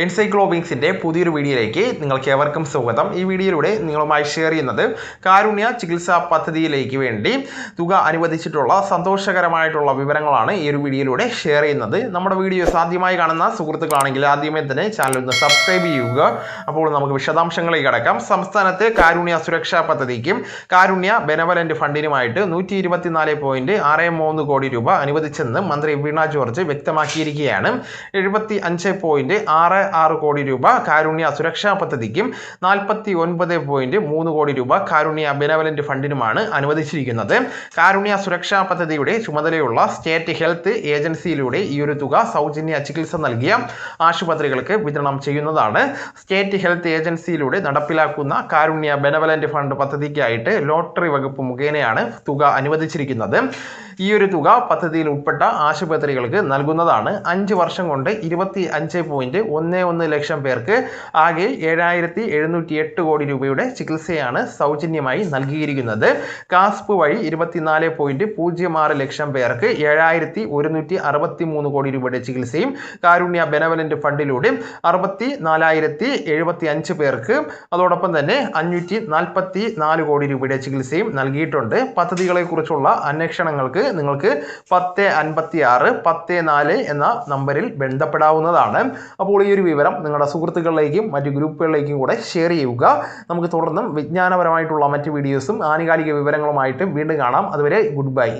എൻസൈക്ലോബിങ്സിൻ്റെ പുതിയൊരു വീഡിയോയിലേക്ക് നിങ്ങൾക്ക് ഏവർക്കും സ്വാഗതം. ഈ വീഡിയോയിലൂടെ നിങ്ങളുമായി ഷെയർ ചെയ്യുന്നത് കാരുണ്യ ചികിത്സാ പദ്ധതിയിലേക്ക് വേണ്ടി തുക അനുവദിച്ചിട്ടുള്ള സന്തോഷകരമായിട്ടുള്ള വിവരങ്ങളാണ് ഈ ഒരു വീഡിയോയിലൂടെ ഷെയർ ചെയ്യുന്നത്. നമ്മുടെ വീഡിയോസ് ആദ്യമായി കാണുന്ന സുഹൃത്തുക്കളാണെങ്കിൽ ആദ്യമേ തന്നെ ചാനൽ ഒന്ന് സബ്സ്ക്രൈബ് ചെയ്യുക. അപ്പോൾ നമുക്ക് വിശദാംശങ്ങളിലേക്ക് കടക്കാം. സംസ്ഥാനത്ത് കാരുണ്യ സുരക്ഷാ പദ്ധതിക്കും കാരുണ്യ ബെനവലന്റ് ഫണ്ടിനുമായിട്ട് 124.63 കോടി രൂപ അനുവദിച്ചെന്ന് മന്ത്രി വീണ ജോർജ് വ്യക്തമാക്കിയിരിക്കുകയാണ്. 75.66 കോടി രൂപ കാരുണ്യ സുരക്ഷാ പദ്ധതിക്കും 49.3 കോടി രൂപ കാരുണ്യ ബെനവലന്റ് ഫണ്ടിനുമാണ് അനുവദിച്ചിരിക്കുന്നത്. കാരുണ്യ സുരക്ഷാ പദ്ധതിയുടെ ചുമതലയുള്ള സ്റ്റേറ്റ് ഹെൽത്ത് ഏജൻസിയിലൂടെ ഈ ഒരു തുക സൗജന്യ ചികിത്സ നൽകിയ ആശുപത്രികൾക്ക് വിതരണം ചെയ്യുന്നതാണ്. സ്റ്റേറ്റ് ഹെൽത്ത് ഏജൻസിയിലൂടെ നടപ്പിലാക്കുന്ന കാരുണ്യ ബെനവലന്റ് ഫണ്ട് പദ്ധതിക്കായിട്ട് ലോട്ടറി വകുപ്പ് മുഖേനയാണ് തുക അനുവദിച്ചിരിക്കുന്നത്. ഈ ഒരു തുക പദ്ധതിയിൽ ഉൾപ്പെട്ട ആശുപത്രികൾക്ക് നൽകുന്നതാണ്. 5 വർഷം കൊണ്ട് 25.11 ലക്ഷം പേർക്ക് ആകെ 7,708 കോടി രൂപയുടെ ചികിത്സയാണ് സൗജന്യമായി നൽകിയിരിക്കുന്നത്. കാസ്പ് വഴി 24.06 ലക്ഷം പേർക്ക് 7,163 കോടി രൂപയുടെ ചികിത്സയും കാരുണ്യ ബെനവലന്റ് ഫണ്ടിലൂടെ 64,075 പേർക്ക് അതോടൊപ്പം തന്നെ 544 കോടി രൂപയുടെ ചികിത്സയും നൽകിയിട്ടുണ്ട്. പദ്ധതികളെ കുറിച്ചുള്ള അന്വേഷണങ്ങൾക്ക് നിങ്ങൾക്ക് 1056 104 എന്ന നമ്പറിൽ ബന്ധപ്പെടാവുന്നതാണ്. അപ്പോൾ ഈ ഒരു വിവരം നിങ്ങളുടെ സുഹൃത്തുക്കളിലേക്കും മറ്റു ഗ്രൂപ്പുകളിലേക്കും കൂടെ ഷെയർ ചെയ്യുക. നമുക്ക് തുടർന്നും വിജ്ഞാനപരമായിട്ടുള്ള മറ്റു വീഡിയോസും ആനുകാലിക വിവരങ്ങളുമായിട്ട് വീണ്ടും കാണാം. അതുവരെ ഗുഡ് ബൈ.